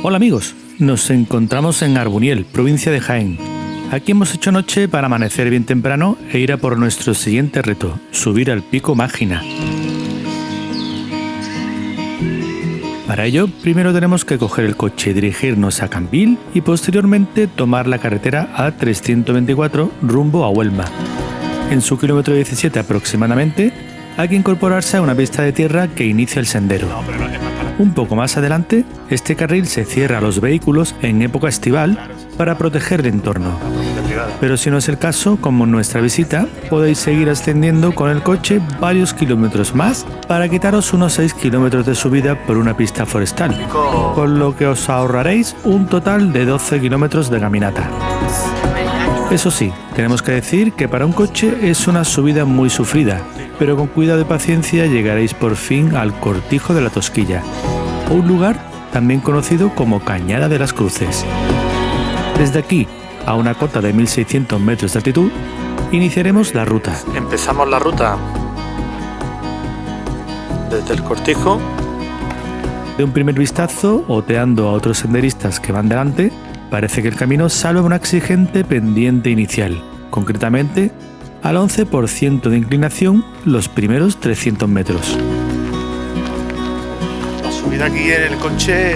Hola amigos, nos encontramos en Arbuniel, provincia de Jaén. Aquí hemos hecho noche para amanecer bien temprano e ir a por nuestro siguiente reto, subir al Pico Mágina. Para ello, primero tenemos que coger el coche y dirigirnos a Cambil y posteriormente tomar la carretera A324 rumbo a Huelma. En su kilómetro 17 aproximadamente, hay que incorporarse a una pista de tierra que inicia el sendero. Un poco más adelante, este carril se cierra a los vehículos en época estival para proteger el entorno. Pero si no es el caso, como en nuestra visita, podéis seguir ascendiendo con el coche varios kilómetros más para quitaros unos 6 kilómetros de subida por una pista forestal, con lo que os ahorraréis un total de 12 kilómetros de caminata. Eso sí, tenemos que decir que para un coche es una subida muy sufrida, pero con cuidado y paciencia llegaréis por fin al Cortijo de la Tosquilla, un lugar también conocido como Cañada de las Cruces. Desde aquí, a una cota de 1600 metros de altitud, iniciaremos la ruta. Empezamos la ruta desde el Cortijo. De un primer vistazo, oteando a otros senderistas que van delante, parece que el camino salva una exigente pendiente inicial, concretamente al 11% de inclinación los primeros 300 metros. La subida aquí en el coche,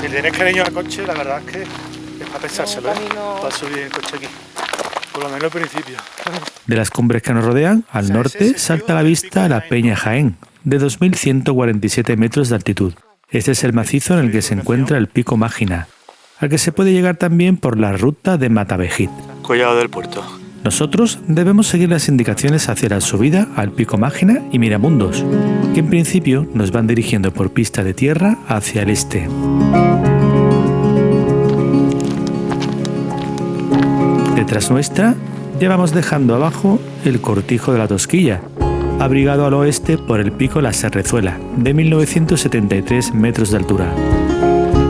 si tienes cariño al coche, la verdad es que es para pensárselo, para subir el coche aquí, por lo menos al principio. De las cumbres que nos rodean, al norte salta a la vista la Peña Jaén, de 2.147 metros de altitud. Este es el macizo en el que se encuentra el Pico Mágina, al que se puede llegar también por la ruta de Matavejit. Collado del Puerto. Nosotros debemos seguir las indicaciones hacia la subida al Pico Mágina y Miramundos, que en principio nos van dirigiendo por pista de tierra hacia el este. Detrás nuestra, ya vamos dejando abajo el Cortijo de la Tosquilla, abrigado al oeste por el Pico La Serrezuela, de 1973 metros de altura.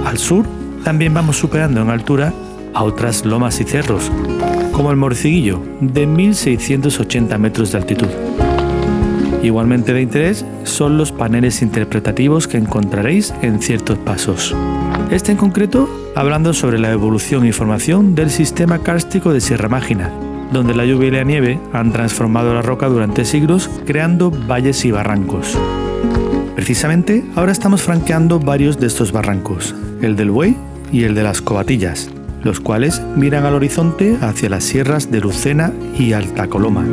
Al sur, también vamos superando en altura a otras lomas y cerros, como el Morciguillo, de 1680 metros de altitud. Igualmente de interés son los paneles interpretativos que encontraréis en ciertos pasos. Este en concreto, hablando sobre la evolución y formación del sistema kárstico de Sierra Mágina, donde la lluvia y la nieve han transformado la roca durante siglos, creando valles y barrancos. Precisamente, ahora estamos franqueando varios de estos barrancos, el del Buey y el de las Covatillas, los cuales miran al horizonte hacia las sierras de Lucena y Alta Coloma.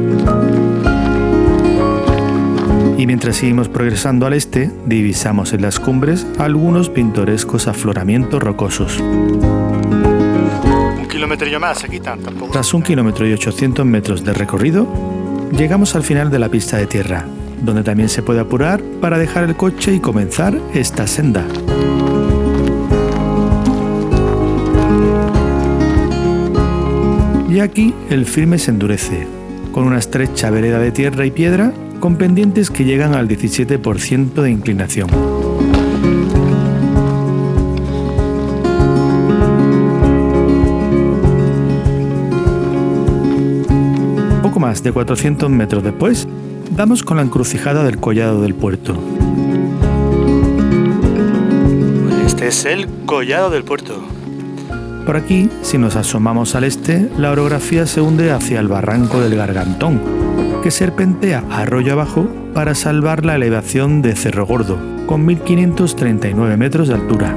Y mientras seguimos progresando al este, divisamos en las cumbres algunos pintorescos afloramientos rocosos. Un kilómetro más se quitan tampoco. Tras 1 kilómetro y 800 metros de recorrido, llegamos al final de la pista de tierra, donde también se puede apurar para dejar el coche y comenzar esta senda. Y aquí el firme se endurece, con una estrecha vereda de tierra y piedra con pendientes que llegan al 17% de inclinación. Poco más de 400 metros después, damos con la encrucijada del Collado del Puerto. Este es el Collado del Puerto. Por aquí, si nos asomamos al este, la orografía se hunde hacia el barranco del Gargantón, que serpentea arroyo abajo para salvar la elevación de Cerro Gordo, con 1539 metros de altura.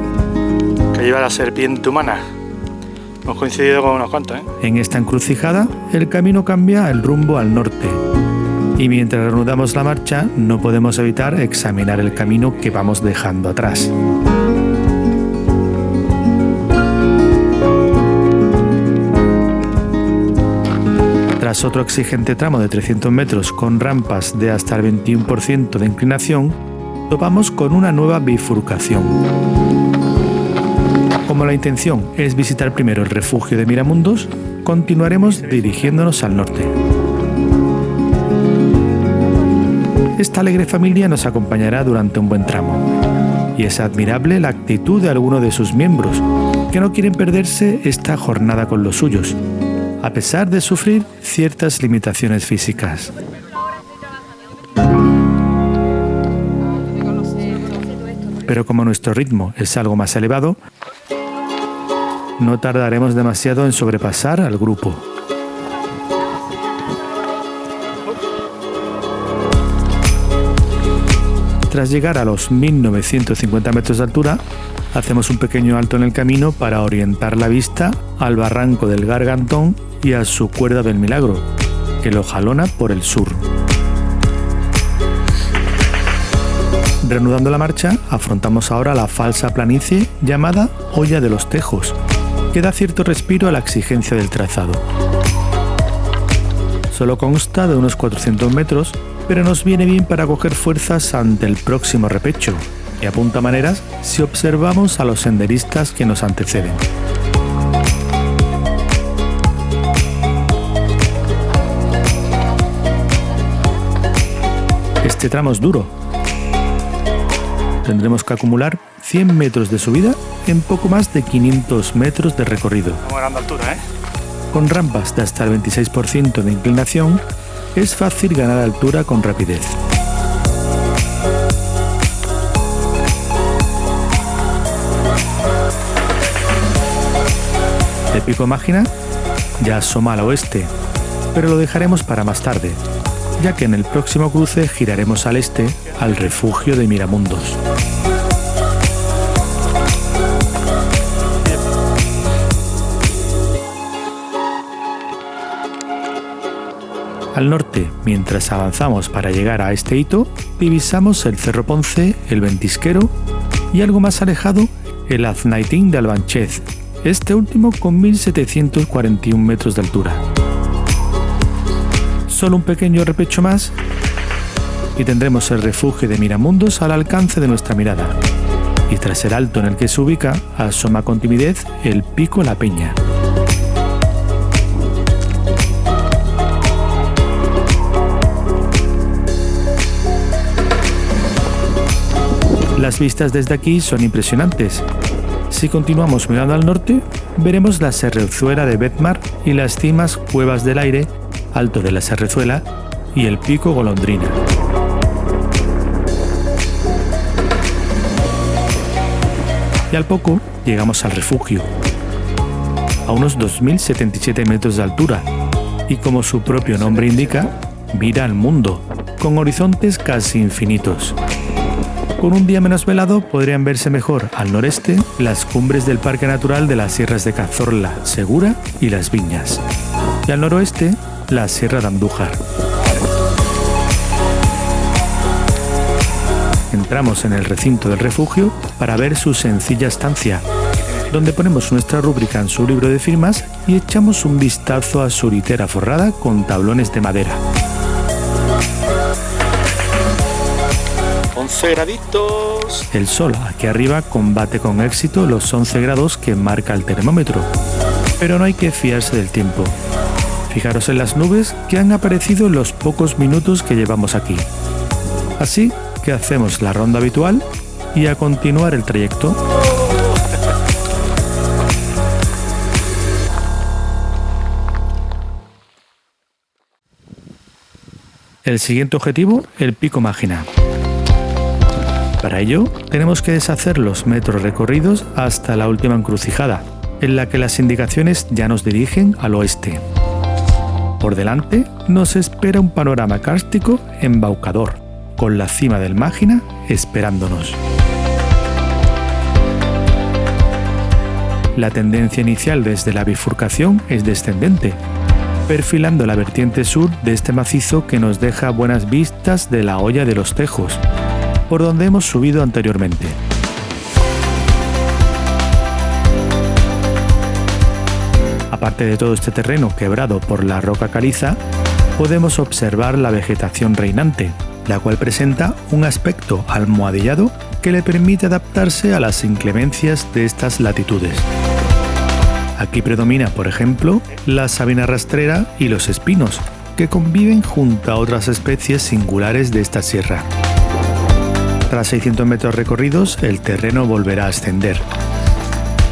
Que lleva la serpiente humana. Hemos coincidido con unos cuantos, ¿eh? En esta encrucijada, el camino cambia el rumbo al norte. Y mientras reanudamos la marcha, no podemos evitar examinar el camino que vamos dejando atrás. Tras otro exigente tramo de 300 metros con rampas de hasta el 21% de inclinación, topamos con una nueva bifurcación. Como la intención es visitar primero el refugio de Miramundos, continuaremos dirigiéndonos al norte. Esta alegre familia nos acompañará durante un buen tramo, y es admirable la actitud de algunos de sus miembros, que no quieren perderse esta jornada con los suyos, a pesar de sufrir ciertas limitaciones físicas. pero como nuestro ritmo es algo más elevado, no tardaremos demasiado en sobrepasar al grupo. Tras llegar a los 1950 metros de altura, hacemos un pequeño alto en el camino para orientar la vista al barranco del Gargantón y a su Cuerda del Milagro, que lo jalona por el sur. Reanudando la marcha, afrontamos ahora la falsa planicie llamada Hoya de los Tejos, que da cierto respiro a la exigencia del trazado. Solo consta de unos 400 metros, pero nos viene bien para coger fuerzas ante el próximo repecho, y apunta maneras si observamos a los senderistas que nos anteceden. Este tramo es duro. Tendremos que acumular 100 metros de subida en poco más de 500 metros de recorrido. Estamos ganando altura, ¿eh? Con rampas de hasta el 26% de inclinación, es fácil ganar altura con rapidez. El Pico Mágina ya asoma al oeste, pero lo dejaremos para más tarde, ya que en el próximo cruce giraremos al este, al refugio de Miramundos. Al norte, mientras avanzamos para llegar a este hito, divisamos el Cerro Ponce, el Ventisquero y algo más alejado el Aznaitín de Albanchez, este último con 1741 metros de altura. Solo un pequeño repecho más y tendremos el refugio de Miramundos al alcance de nuestra mirada. Y tras el alto en el que se ubica, asoma con timidez el Pico La Peña. Las vistas desde aquí son impresionantes. Si continuamos mirando al norte, veremos la Serrezuela de Betmar y las cimas Cuevas del Aire, Alto de la Serrezuela y el Pico Golondrina. Y al poco llegamos al refugio, a unos 2.077 metros de altura, y como su propio nombre indica, mira al mundo, con horizontes casi infinitos. Con un día menos velado podrían verse mejor al noreste las cumbres del Parque Natural de las Sierras de Cazorla, Segura y Las Viñas, y al noroeste la Sierra de Andújar. Entramos en el recinto del refugio para ver su sencilla estancia, donde ponemos nuestra rúbrica en su libro de firmas y echamos un vistazo a su litera forrada con tablones de madera. 11 graditos. El sol aquí arriba combate con éxito los 11 grados que marca el termómetro, pero no hay que fiarse del tiempo. Fijaros en las nubes que han aparecido en los pocos minutos que llevamos aquí. Así que hacemos la ronda habitual y a continuar el trayecto. El siguiente objetivo, el Pico Mágina. Para ello, tenemos que deshacer los metros recorridos hasta la última encrucijada, en la que las indicaciones ya nos dirigen al oeste. Por delante nos espera un panorama kárstico embaucador, con la cima del Mágina esperándonos. La tendencia inicial desde la bifurcación es descendente, perfilando la vertiente sur de este macizo que nos deja buenas vistas de la Hoya de los Tejos, por donde hemos subido anteriormente. Aparte de todo este terreno quebrado por la roca caliza, podemos observar la vegetación reinante, la cual presenta un aspecto almohadillado que le permite adaptarse a las inclemencias de estas latitudes. Aquí predomina, por ejemplo, la sabina rastrera y los espinos, que conviven junto a otras especies singulares de esta sierra. Tras 600 metros recorridos, el terreno volverá a ascender.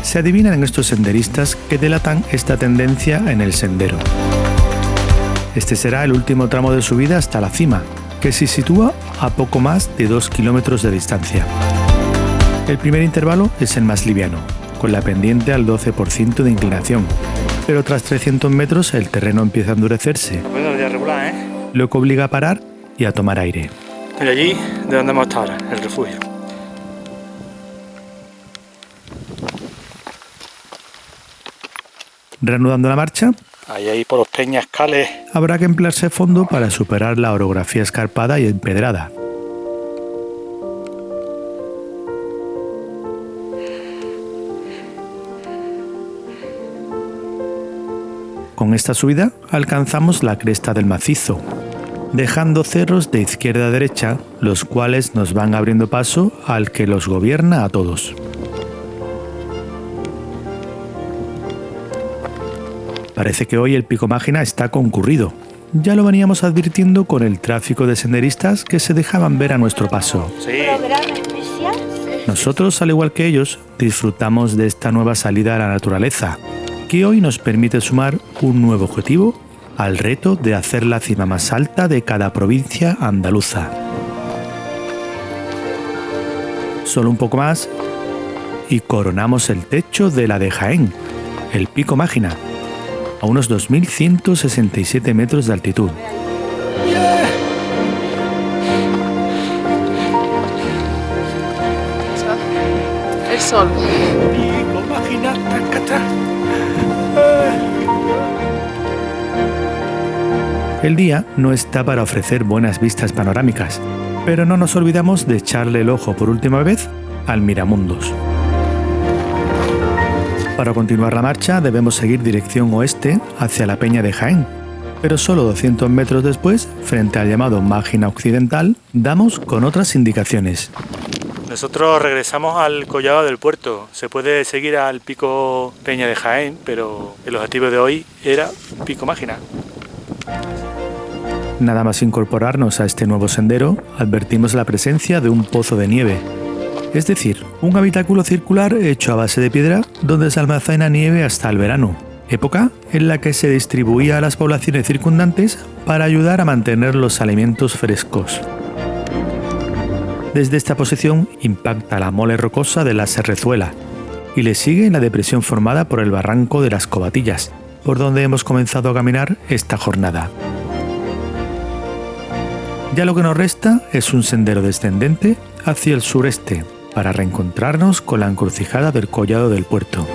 Se adivinan en estos senderistas que delatan esta tendencia en el sendero. Este será el último tramo de subida hasta la cima, que se sitúa a poco más de 2 kilómetros de distancia. El primer intervalo es el más liviano, con la pendiente al 12% de inclinación, pero tras 300 metros el terreno empieza a endurecerse, Bueno, ya regular, lo que obliga a parar y a tomar aire. Mira allí, de donde hemos estado ahora, el refugio. Reanudando la marcha, Ahí por los peñascales. habrá que emplearse a fondo para superar la orografía escarpada y empedrada. Con esta subida alcanzamos la cresta del macizo, dejando cerros de izquierda a derecha, los cuales nos van abriendo paso al que los gobierna a todos. Parece que hoy el Pico Mágina está concurrido. Ya lo veníamos advirtiendo con el tráfico de senderistas que se dejaban ver a nuestro paso. Sí. Nosotros, al igual que ellos, disfrutamos de esta nueva salida a la naturaleza, que hoy nos permite sumar un nuevo objetivo al reto de hacer la cima más alta de cada provincia andaluza. Solo un poco más y coronamos el techo de la de Jaén, el Pico Mágina, a unos 2.167 metros de altitud. El sol. Pico Mágina, tacata. El día no está para ofrecer buenas vistas panorámicas, pero no nos olvidamos de echarle el ojo por última vez al Miramundos. Para continuar la marcha debemos seguir dirección oeste hacia la Peña de Jaén, pero solo 200 metros después, frente al llamado Mágina Occidental, damos con otras indicaciones. Nosotros regresamos al Collado del Puerto. Se puede seguir al Pico Peña de Jaén, pero el objetivo de hoy era Pico Mágina. Nada más incorporarnos a este nuevo sendero, advertimos la presencia de un pozo de nieve, es decir, un habitáculo circular hecho a base de piedra donde se almacena nieve hasta el verano, época en la que se distribuía a las poblaciones circundantes para ayudar a mantener los alimentos frescos. Desde esta posición impacta la mole rocosa de la Serrezuela y le sigue la depresión formada por el barranco de las Cobatillas, por donde hemos comenzado a caminar esta jornada. Ya lo que nos resta es un sendero descendente hacia el sureste para reencontrarnos con la encrucijada del Collado del Puerto.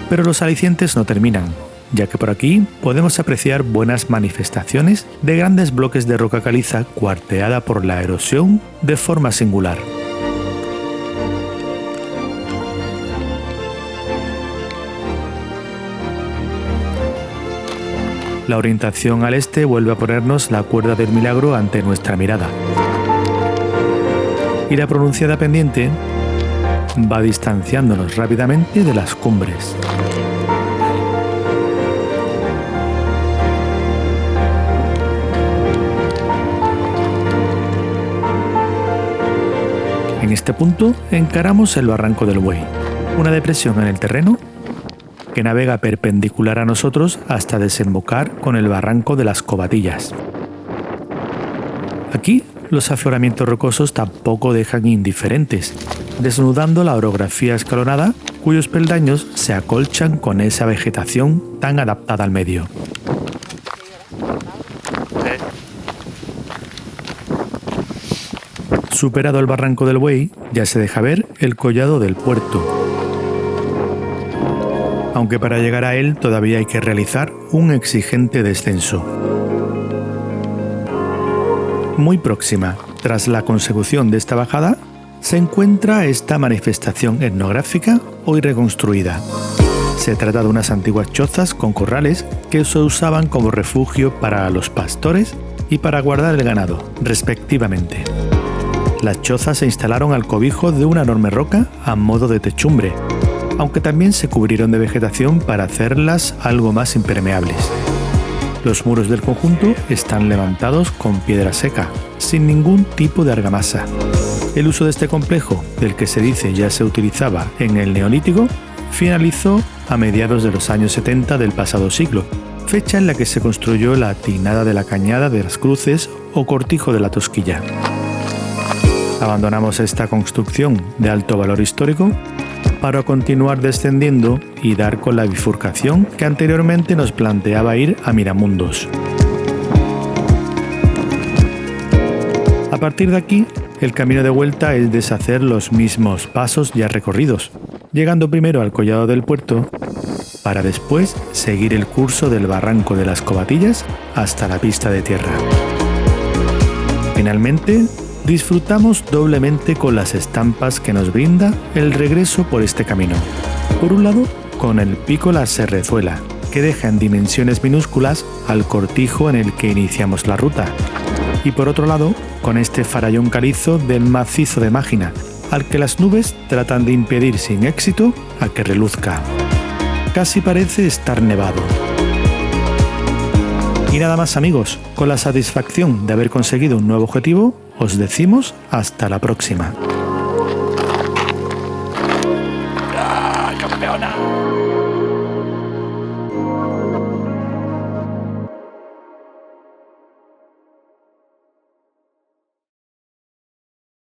Pero los alicientes no terminan, ya que por aquí podemos apreciar buenas manifestaciones de grandes bloques de roca caliza cuarteada por la erosión de forma singular. La orientación al este vuelve a ponernos la Cuerda del Milagro ante nuestra mirada. Y la pronunciada pendiente va distanciándonos rápidamente de las cumbres. En este punto encaramos el Barranco del Buey, una depresión en el terreno que navega perpendicular a nosotros hasta desembocar con el Barranco de las Cobatillas. Aquí los afloramientos rocosos tampoco dejan indiferentes, desnudando la orografía escalonada cuyos peldaños se acolchan con esa vegetación tan adaptada al medio. Superado el Barranco del Buey, ya se deja ver el Collado del Puerto, aunque para llegar a él todavía hay que realizar un exigente descenso. Muy próxima, tras la consecución de esta bajada, se encuentra esta manifestación etnográfica hoy reconstruida. Se trata de unas antiguas chozas con corrales que se usaban como refugio para los pastores y para guardar el ganado, respectivamente. Las chozas se instalaron al cobijo de una enorme roca a modo de techumbre, aunque también se cubrieron de vegetación para hacerlas algo más impermeables. Los muros del conjunto están levantados con piedra seca, sin ningún tipo de argamasa. El uso de este complejo, del que se dice ya se utilizaba en el Neolítico, finalizó a mediados de los años 70 del pasado siglo, fecha en la que se construyó la Tignada de la Cañada de las Cruces o Cortijo de la Tosquilla. Abandonamos esta construcción de alto valor histórico para continuar descendiendo y dar con la bifurcación que anteriormente nos planteaba ir a Miramundos. A partir de aquí, el camino de vuelta es deshacer los mismos pasos ya recorridos, llegando primero al collado del puerto para después seguir el curso del barranco de las Covatillas hasta la pista de tierra. Finalmente, disfrutamos doblemente con las estampas que nos brinda el regreso por este camino. Por un lado, con el pico La Serrezuela, que deja en dimensiones minúsculas al cortijo en el que iniciamos la ruta. Y por otro lado, con este farallón calizo del macizo de Mágina, al que las nubes tratan de impedir sin éxito a que reluzca. Casi parece estar nevado. Y nada más, amigos, con la satisfacción de haber conseguido un nuevo objetivo, os decimos hasta la próxima.